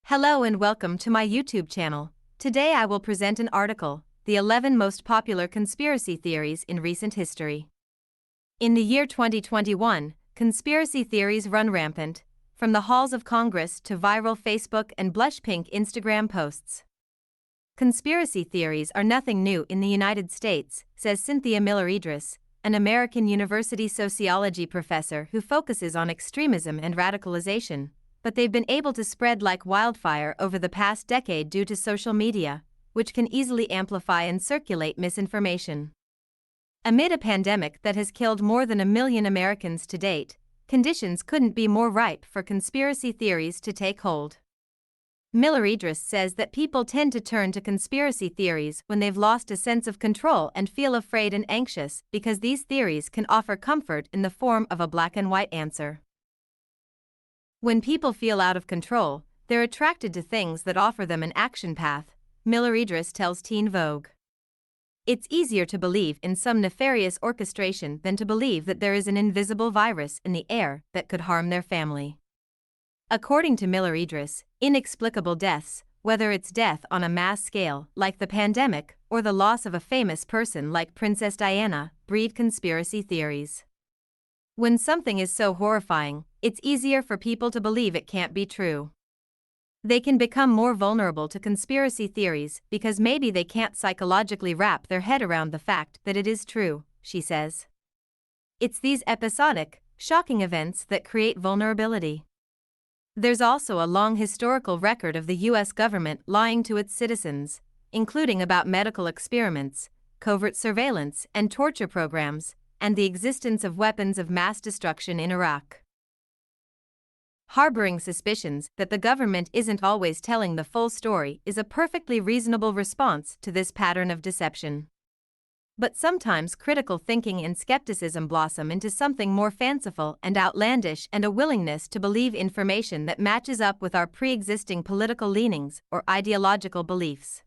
Hello and welcome to my YouTube channel. Today I will present an article, The 11 Most Popular Conspiracy Theories in Recent History. In the year 2021, conspiracy theories run rampant, from the halls of Congress to viral Facebook and blush pink Instagram posts. Conspiracy theories are nothing new in the United States, says Cynthia Miller-Idris, an American University sociology professor who focuses on extremism and radicalization. But they've been able to spread like wildfire over the past decade due to social media, which can easily amplify and circulate misinformation. Amid a pandemic that has killed more than 1 million Americans to date, conditions couldn't be more ripe for conspiracy theories to take hold. Miller-Idris says that people tend to turn to conspiracy theories when they've lost a sense of control and feel afraid and anxious because these theories can offer comfort in the form of a black and white answer. When people feel out of control, they're attracted to things that offer them an action path, Miller-Idris tells Teen Vogue. It's easier to believe in some nefarious orchestration than to believe that there is an invisible virus in the air that could harm their family. According to Miller-Idris, inexplicable deaths, whether it's death on a mass scale like the pandemic or the loss of a famous person like Princess Diana, breed conspiracy theories. When something is so horrifying, it's easier for people to believe it can't be true. They can become more vulnerable to conspiracy theories because maybe they can't psychologically wrap their head around the fact that it is true, she says. It's these episodic, shocking events that create vulnerability. There's also a long historical record of the U.S. government lying to its citizens, including about medical experiments, covert surveillance and torture programs, and the existence of weapons of mass destruction in Iraq. Harboring suspicions that the government isn't always telling the full story is a perfectly reasonable response to this pattern of deception. But sometimes critical thinking and skepticism blossom into something more fanciful and outlandish, and a willingness to believe information that matches up with our pre-existing political leanings or ideological beliefs.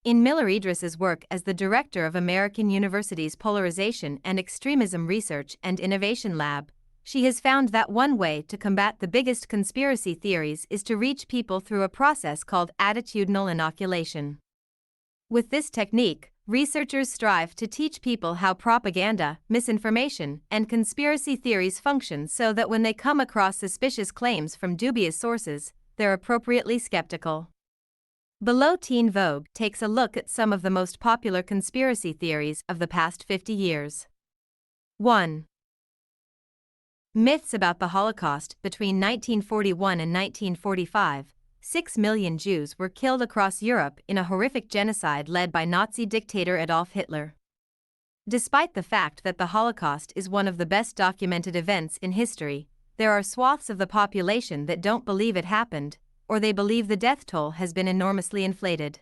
In Miller-Idris's work as the director of American University's Polarization and Extremism Research and Innovation Lab, she has found that one way to combat the biggest conspiracy theories is to reach people through a process called attitudinal inoculation. With this technique, researchers strive to teach people how propaganda, misinformation, and conspiracy theories function so that when they come across suspicious claims from dubious sources, they're appropriately skeptical. Below, Teen Vogue takes a look at some of the most popular conspiracy theories of the past 50 years. 1. Myths about the Holocaust. Between 1941 and 1945, 6 million Jews were killed across Europe in a horrific genocide led by Nazi dictator Adolf Hitler. Despite the fact that the Holocaust is one of the best documented events in history, there are swaths of the population that don't believe it happened, or they believe the death toll has been enormously inflated.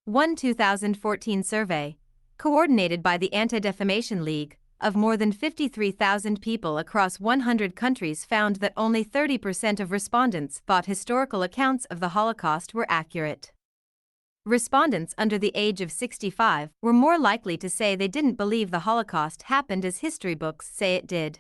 One 2014 survey, coordinated by the Anti-Defamation League, of more than 53,000 people across 100 countries found that only 30% of respondents thought historical accounts of the Holocaust were accurate. Respondents under the age of 65 were more likely to say they didn't believe the Holocaust happened as history books say it did.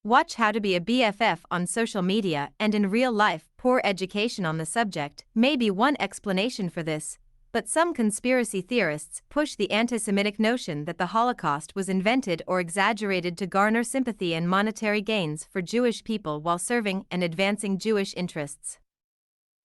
Watch How to Be a BFF on social media and in real life. Poor education on the subject may be one explanation for this, but some conspiracy theorists push the anti-Semitic notion that the Holocaust was invented or exaggerated to garner sympathy and monetary gains for Jewish people while serving and advancing Jewish interests.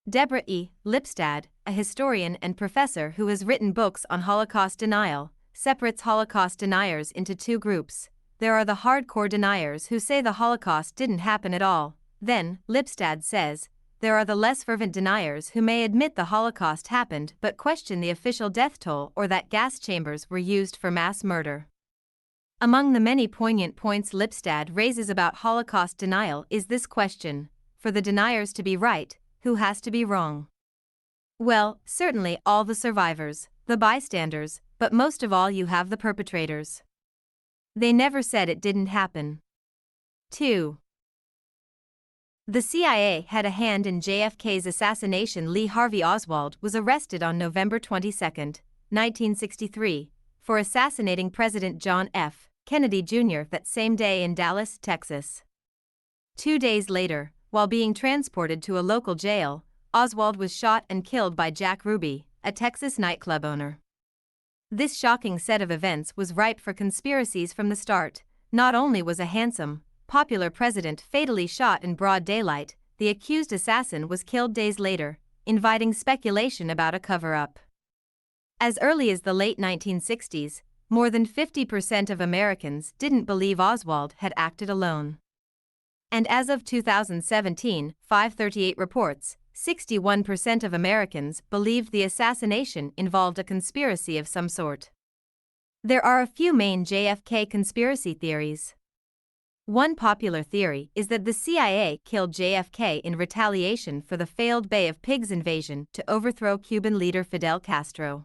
Deborah E. Lipstadt, a historian and professor who has written books on Holocaust denial, separates Holocaust deniers into two groups. There are the hardcore deniers who say the Holocaust didn't happen at all. Then, Lipstadt says, there are the less fervent deniers who may admit the Holocaust happened but question the official death toll or that gas chambers were used for mass murder. Among the many poignant points Lipstadt raises about Holocaust denial is this question: for the deniers to be right, who has to be wrong? Well, certainly all the survivors, the bystanders, but most of all you have the perpetrators. They never said it didn't happen. 2. The CIA had a hand in JFK's assassination. Lee Harvey Oswald was arrested on November 22, 1963, for assassinating President John F. Kennedy Jr. that same day in Dallas, Texas. 2 days later, while being transported to a local jail, Oswald was shot and killed by Jack Ruby, a Texas nightclub owner. This shocking set of events was ripe for conspiracies from the start. Not only was a handsome, popular president fatally shot in broad daylight, the accused assassin was killed days later, inviting speculation about a cover-up. As early as the late 1960s, more than 50% of Americans didn't believe Oswald had acted alone. And as of 2017, 538 reports, 61% of Americans believed the assassination involved a conspiracy of some sort. There are a few main JFK conspiracy theories. One popular theory is that the CIA killed JFK in retaliation for the failed Bay of Pigs invasion to overthrow Cuban leader Fidel Castro.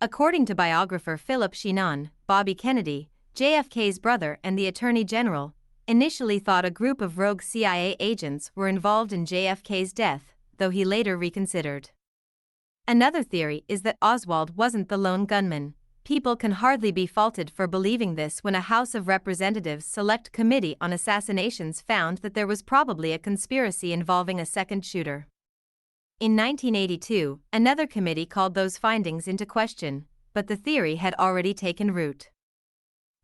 According to biographer Philip Sheenan, Bobby Kennedy, JFK's brother and the Attorney General, initially thought a group of rogue CIA agents were involved in JFK's death, though he later reconsidered. Another theory is that Oswald wasn't the lone gunman. People can hardly be faulted for believing this when a House of Representatives Select Committee on Assassinations found that there was probably a conspiracy involving a second shooter. In 1982, another committee called those findings into question, but the theory had already taken root.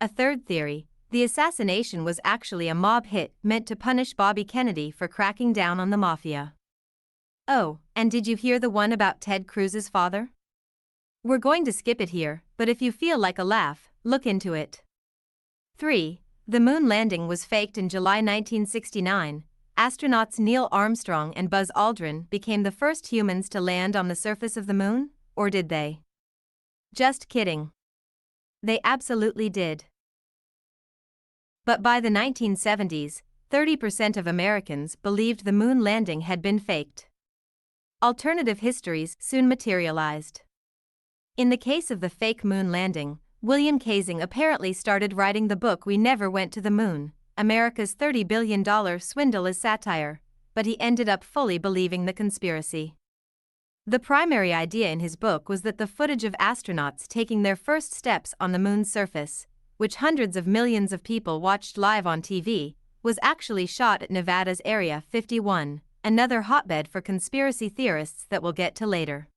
A third theory: the assassination was actually a mob hit meant to punish Bobby Kennedy for cracking down on the mafia. Oh, and did you hear the one about Ted Cruz's father? We're going to skip it here, but if you feel like a laugh, look into it. 3. The moon landing was faked. In July 1969, astronauts Neil Armstrong and Buzz Aldrin became the first humans to land on the surface of the moon, or did they? Just kidding. They absolutely did. But by the 1970s, 30% of Americans believed the moon landing had been faked. Alternative histories soon materialized. In the case of the fake moon landing, William Kaysing apparently started writing the book We Never Went to the Moon, America's $30 billion swindle as satire, but he ended up fully believing the conspiracy. The primary idea in his book was that the footage of astronauts taking their first steps on the moon's surface, which hundreds of millions of people watched live on TV, was actually shot at Nevada's Area 51, another hotbed for conspiracy theorists that we'll get to later.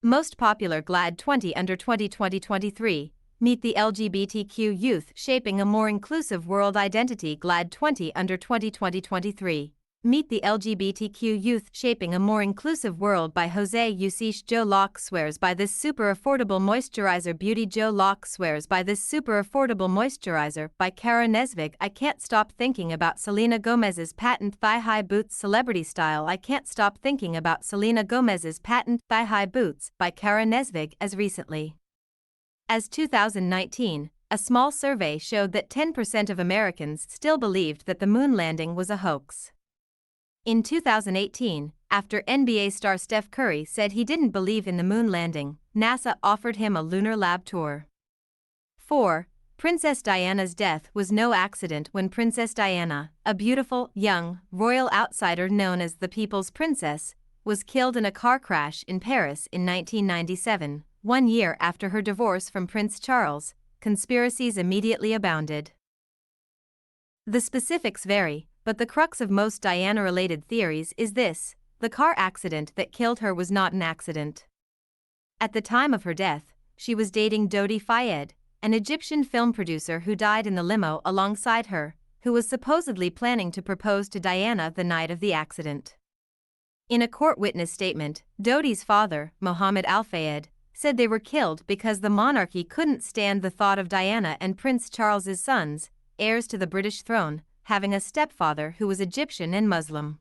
Most popular GLAAD 20 under 2020-23. Meet the LGBTQ youth shaping a more inclusive world identity. GLAAD 20 under 2020-23. Meet the LGBTQ youth shaping a more inclusive world by Jose Ucish. Joe Locke swears by this super affordable moisturizer. Beauty. Joe Locke swears by this super affordable moisturizer by Cara Nesvig. I can't stop thinking about Selena Gomez's patent thigh-high boots. Celebrity style. I can't stop thinking about Selena Gomez's patent thigh-high boots by Cara Nesvig. As recently as 2019, a small survey showed that 10% of Americans still believed that the moon landing was a hoax. In 2018, after NBA star Steph Curry said he didn't believe in the moon landing, NASA offered him a lunar lab tour. 4. Princess Diana's death was no accident. When Princess Diana, a beautiful, young, royal outsider known as the People's Princess, was killed in a car crash in Paris in 1997, 1 year after her divorce from Prince Charles, conspiracies immediately abounded. The specifics vary, but the crux of most Diana-related theories is this: the car accident that killed her was not an accident. At the time of her death, she was dating Dodi Fayed, an Egyptian film producer who died in the limo alongside her, who was supposedly planning to propose to Diana the night of the accident. In a court witness statement, Dodi's father, Mohammed Al Fayed, said they were killed because the monarchy couldn't stand the thought of Diana and Prince Charles's sons, heirs to the British throne, having a stepfather who was Egyptian and Muslim.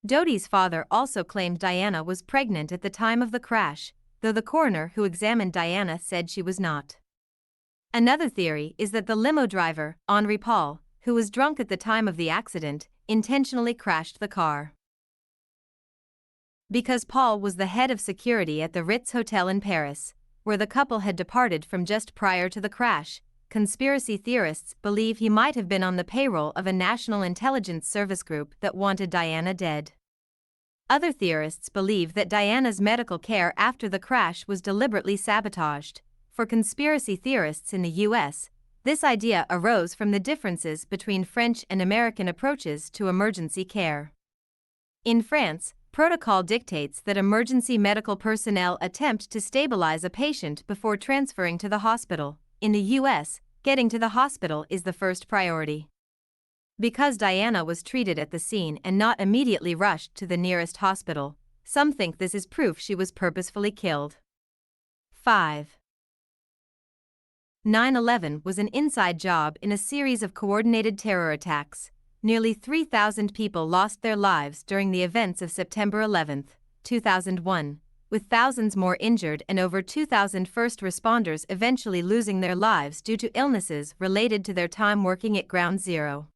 Dodi's father also claimed Diana was pregnant at the time of the crash, though the coroner who examined Diana said she was not. Another theory is that the limo driver, Henri Paul, who was drunk at the time of the accident, intentionally crashed the car. Because Paul was the head of security at the Ritz Hotel in Paris, where the couple had departed from just prior to the crash, conspiracy theorists believe he might have been on the payroll of a national intelligence service group that wanted Diana dead. Other theorists believe that Diana's medical care after the crash was deliberately sabotaged. For conspiracy theorists in the US, This idea arose from the differences between French and American approaches to emergency care. In France, protocol dictates that emergency medical personnel attempt to stabilize a patient before transferring to the hospital. In the US, getting to the hospital is the first priority. Because Diana was treated at the scene and not immediately rushed to the nearest hospital, some think this is proof she was purposefully killed. 5. 9/11 was an inside job in a series of coordinated terror attacks. Nearly 3,000 people lost their lives during the events of September 11, 2001, with thousands more injured and over 2,000 first responders eventually losing their lives due to illnesses related to their time working at Ground Zero.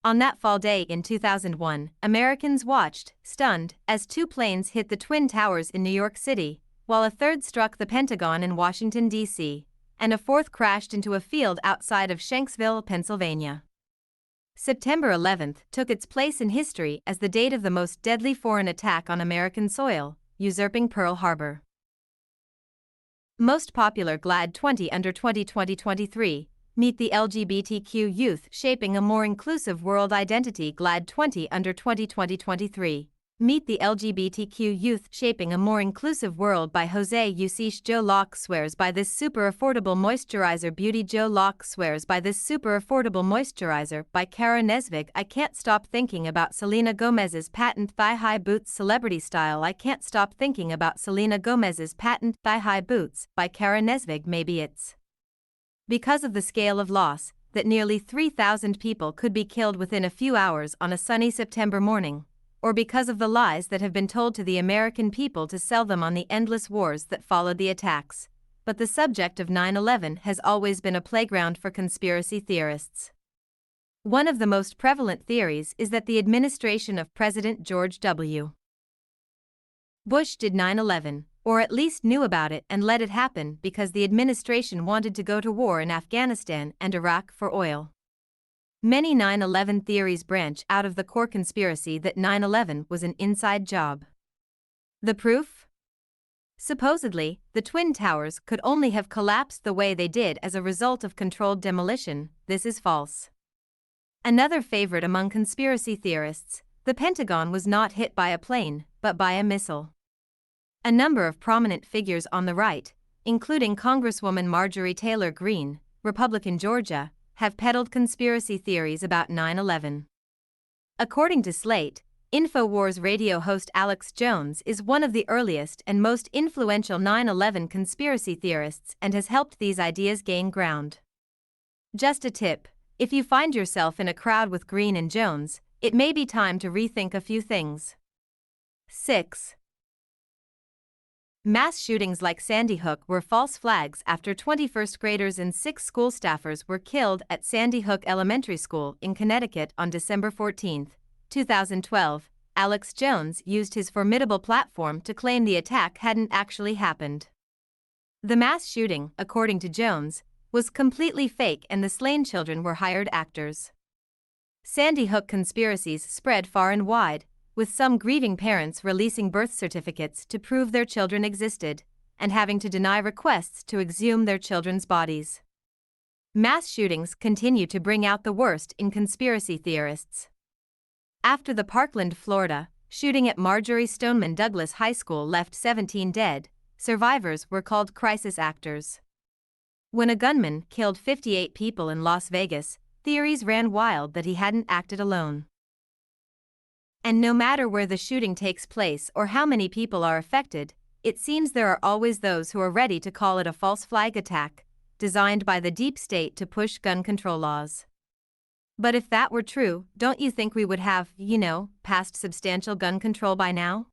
On that fall day in 2001, Americans watched, stunned, as 2 planes hit the Twin Towers in New York City, while a third struck the Pentagon in Washington, D.C., and a fourth crashed into a field outside of Shanksville, Pennsylvania. September 11 took its place in history as the date of the most deadly foreign attack on American soil, usurping Pearl Harbor. Most popular GLAAD 20 under 2020-23. Meet the LGBTQ youth shaping a more inclusive world identity. GLAAD 20 under 2020-23. Meet the LGBTQ youth shaping a more inclusive world by Jose Usish. Joe Locke swears by this super affordable moisturizer. Beauty. Joe Locke swears by this super affordable moisturizer by Kara Nesvig. I can't stop thinking about Selena Gomez's patent thigh-high boots. Celebrity style. I can't stop thinking about Selena Gomez's patent thigh-high boots by Kara Nesvig. Maybe it's because of the scale of loss that nearly 3,000 people could be killed within a few hours on a sunny September morning, or because of the lies that have been told to the American people to sell them on the endless wars that followed the attacks. But the subject of 9/11 has always been a playground for conspiracy theorists. One of the most prevalent theories is that the administration of President George W. Bush did 9/11, or at least knew about it and let it happen because the administration wanted to go to war in Afghanistan and Iraq for oil. Many 9/11 theories branch out of the core conspiracy that 9/11 was an inside job. The proof? Supposedly, the Twin Towers could only have collapsed the way they did as a result of controlled demolition. This is false. Another favorite among conspiracy theorists, the Pentagon was not hit by a plane, but by a missile. A number of prominent figures on the right, including Congresswoman Marjorie Taylor Greene, Republican Georgia, have peddled conspiracy theories about 9/11. According to Slate, InfoWars radio host Alex Jones is one of the earliest and most influential 9/11 conspiracy theorists and has helped these ideas gain ground. Just a tip, if you find yourself in a crowd with Greene and Jones, it may be time to rethink a few things. 6. Mass shootings like Sandy Hook were false flags after 20 first graders and 6 school staffers were killed at Sandy Hook Elementary School in Connecticut on December 14, 2012. Alex Jones used his formidable platform to claim the attack hadn't actually happened. The mass shooting, according to Jones, was completely fake and the slain children were hired actors. Sandy Hook conspiracies spread far and wide, with some grieving parents releasing birth certificates to prove their children existed, and having to deny requests to exhume their children's bodies. Mass shootings continue to bring out the worst in conspiracy theorists. After the Parkland, Florida, shooting at Marjorie Stoneman Douglas High School left 17 dead, survivors were called crisis actors. When a gunman killed 58 people in Las Vegas, theories ran wild that he hadn't acted alone. And no matter where the shooting takes place or how many people are affected, it seems there are always those who are ready to call it a false flag attack, designed by the deep state to push gun control laws. But if that were true, don't you think we would have, passed substantial gun control by now?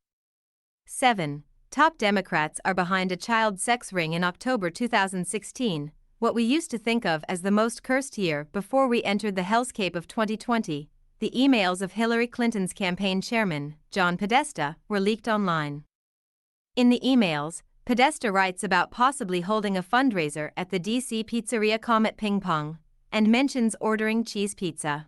7. Top Democrats are behind a child sex ring in October 2016, what we used to think of as the most cursed year before we entered the hellscape of 2020. The emails of Hillary Clinton's campaign chairman, John Podesta, were leaked online. In the emails, Podesta writes about possibly holding a fundraiser at the DC pizzeria Comet Ping Pong, and mentions ordering cheese pizza.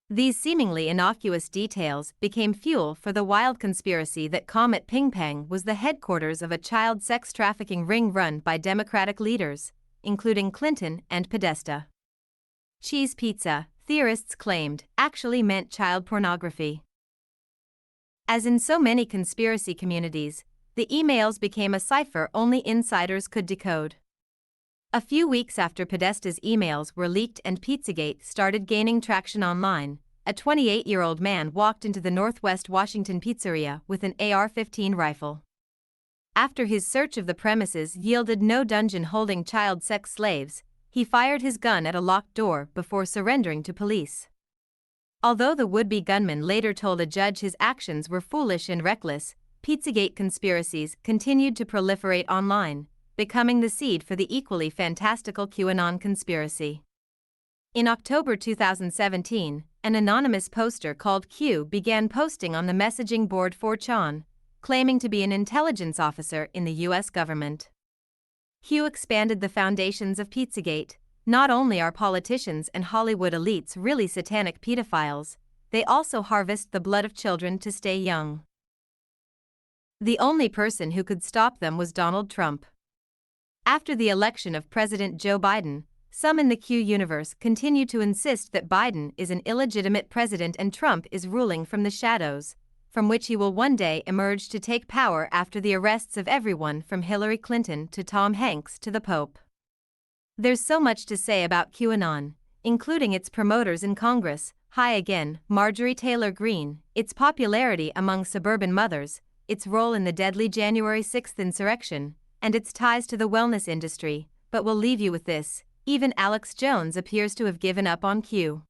These seemingly innocuous details became fuel for the wild conspiracy that Comet Ping Pong was the headquarters of a child sex trafficking ring run by Democratic leaders, including Clinton and Podesta. Cheese pizza, theorists claimed, actually meant child pornography. As in so many conspiracy communities, the emails became a cipher only insiders could decode. A few weeks after Podesta's emails were leaked and Pizzagate started gaining traction online, a 28-year-old man walked into the Northwest Washington pizzeria with an AR-15 rifle. After his search of the premises yielded no dungeon-holding child sex slaves, he fired his gun at a locked door before surrendering to police. Although the would-be gunman later told a judge his actions were foolish and reckless, Pizzagate conspiracies continued to proliferate online, becoming the seed for the equally fantastical QAnon conspiracy. In October 2017, an anonymous poster called Q began posting on the messaging board 4chan, claiming to be an intelligence officer in the US government. Q expanded the foundations of Pizzagate. Not only are politicians and Hollywood elites really satanic pedophiles, they also harvest the blood of children to stay young. The only person who could stop them was Donald Trump. After the election of President Joe Biden, some in the Q universe continue to insist that Biden is an illegitimate president and Trump is ruling from the shadows, from which he will one day emerge to take power after the arrests of everyone from Hillary Clinton to Tom Hanks to the Pope. There's so much to say about QAnon, including its promoters in Congress, hi again, Marjorie Taylor Greene, its popularity among suburban mothers, its role in the deadly January 6th insurrection, and its ties to the wellness industry, but we'll leave you with this, even Alex Jones appears to have given up on Q.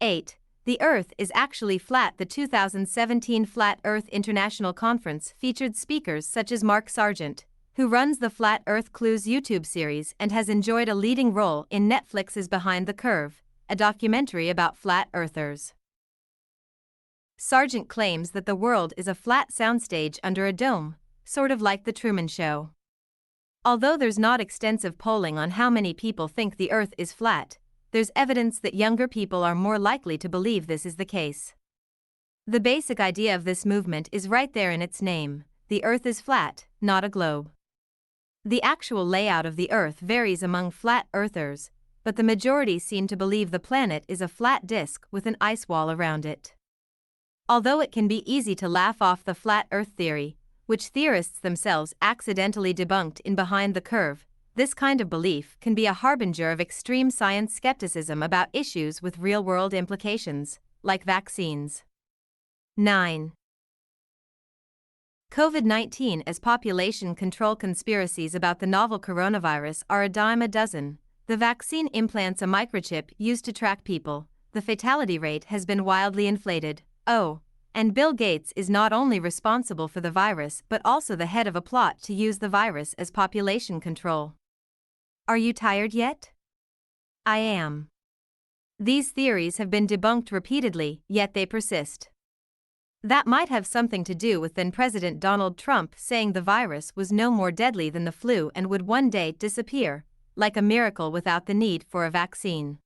8. The Earth is actually flat. The 2017 Flat Earth International Conference featured speakers such as Mark Sargent, who runs the Flat Earth Clues YouTube series and has enjoyed a leading role in Netflix's Behind the Curve, a documentary about flat earthers. Sargent claims that the world is a flat soundstage under a dome, sort of like The Truman Show. Although there's not extensive polling on how many people think the Earth is flat, there's evidence that younger people are more likely to believe this is the case. The basic idea of this movement is right there in its name: the Earth is flat, not a globe. The actual layout of the Earth varies among flat earthers, but the majority seem to believe the planet is a flat disk with an ice wall around it. Although it can be easy to laugh off the flat Earth theory, which theorists themselves accidentally debunked in Behind the Curve, this kind of belief can be a harbinger of extreme science skepticism about issues with real-world implications, like vaccines. 9. COVID-19 as population control. Conspiracies about the novel coronavirus are a dime a dozen. The vaccine implants a microchip used to track people. The fatality rate has been wildly inflated. Oh, and Bill Gates is not only responsible for the virus but also the head of a plot to use the virus as population control. Are you tired yet? I am. These theories have been debunked repeatedly, yet they persist. That might have something to do with then-President Donald Trump saying the virus was no more deadly than the flu and would one day disappear, like a miracle without the need for a vaccine.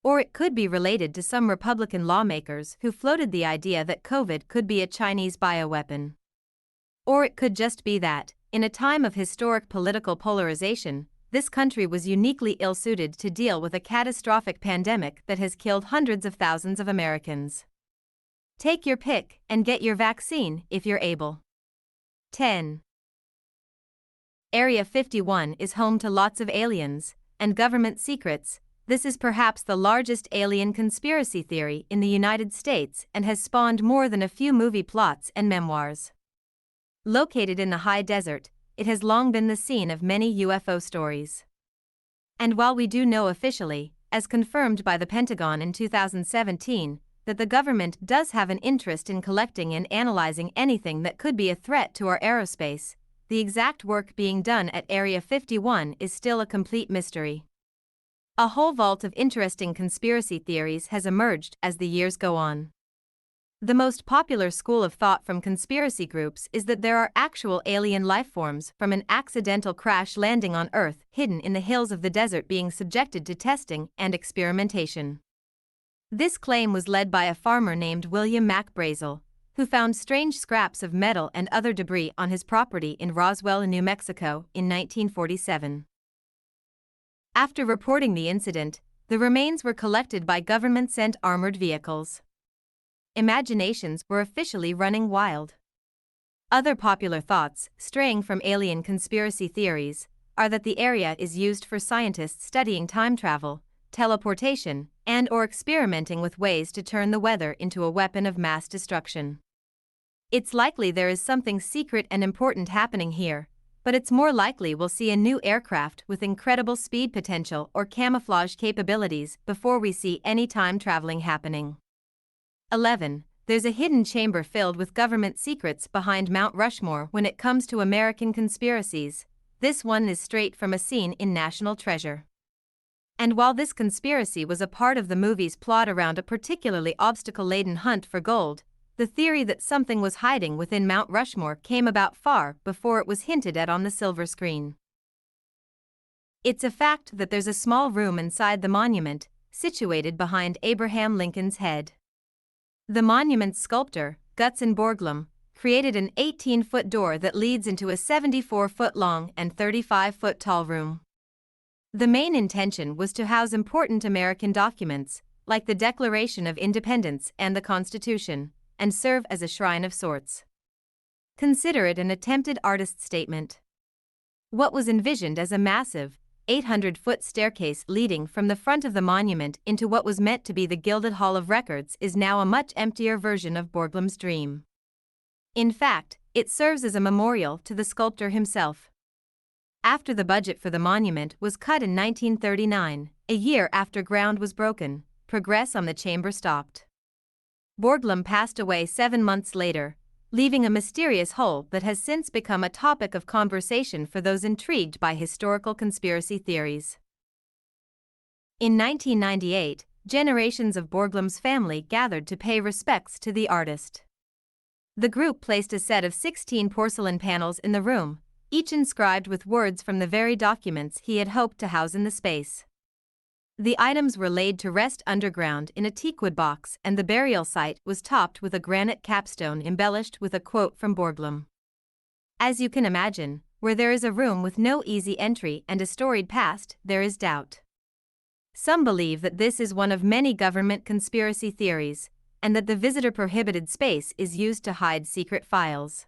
Or it could be related to some Republican lawmakers who floated the idea that COVID could be a Chinese bioweapon. Or it could just be that, in a time of historic political polarization, this country was uniquely ill-suited to deal with a catastrophic pandemic that has killed hundreds of thousands of Americans. Take your pick and get your vaccine if you're able. 10. Area 51 is home to lots of aliens and government secrets. This is perhaps the largest alien conspiracy theory in the United States and has spawned more than a few movie plots and memoirs. Located in the high desert, it has long been the scene of many UFO stories. And while we do know officially, as confirmed by the Pentagon in 2017, that the government does have an interest in collecting and analyzing anything that could be a threat to our aerospace, the exact work being done at Area 51 is still a complete mystery. A whole vault of interesting conspiracy theories has emerged as the years go on. The most popular school of thought from conspiracy groups is that there are actual alien life forms from an accidental crash landing on Earth hidden in the hills of the desert being subjected to testing and experimentation. This claim was led by a farmer named William Mac Brazel, who found strange scraps of metal and other debris on his property in Roswell, New Mexico, in 1947. After reporting the incident, the remains were collected by government-sent armored vehicles. Imaginations were officially running wild. Other popular thoughts, straying from alien conspiracy theories, are that the area is used for scientists studying time travel, teleportation, and/or experimenting with ways to turn the weather into a weapon of mass destruction. It's likely there is something secret and important happening here, but it's more likely we'll see a new aircraft with incredible speed potential or camouflage capabilities before we see any time traveling happening. 11. There's a hidden chamber filled with government secrets behind Mount Rushmore when it comes to American conspiracies. This one is straight from a scene in National Treasure. And while this conspiracy was a part of the movie's plot around a particularly obstacle-laden hunt for gold, the theory that something was hiding within Mount Rushmore came about far before it was hinted at on the silver screen. It's a fact that there's a small room inside the monument, situated behind Abraham Lincoln's head. The monument's sculptor, Gutzon Borglum, created an 18-foot door that leads into a 74-foot-long and 35-foot-tall room. The main intention was to house important American documents, like the Declaration of Independence and the Constitution, and serve as a shrine of sorts. Consider it an attempted artist's statement. What was envisioned as a massive, 800-foot staircase leading from the front of the monument into what was meant to be the Gilded Hall of Records is now a much emptier version of Borglum's dream. In fact, it serves as a memorial to the sculptor himself. After the budget for the monument was cut in 1939, a year after ground was broken, progress on the chamber stopped. Borglum passed away 7 months later, leaving a mysterious hole that has since become a topic of conversation for those intrigued by historical conspiracy theories. In 1998, generations of Borglum's family gathered to pay respects to the artist. The group placed a set of 16 porcelain panels in the room, each inscribed with words from the very documents he had hoped to house in the space. The items were laid to rest underground in a teakwood box, and the burial site was topped with a granite capstone embellished with a quote from Borglum. As you can imagine, where there is a room with no easy entry and a storied past, there is doubt. Some believe that this is one of many government conspiracy theories, and that the visitor-prohibited space is used to hide secret files.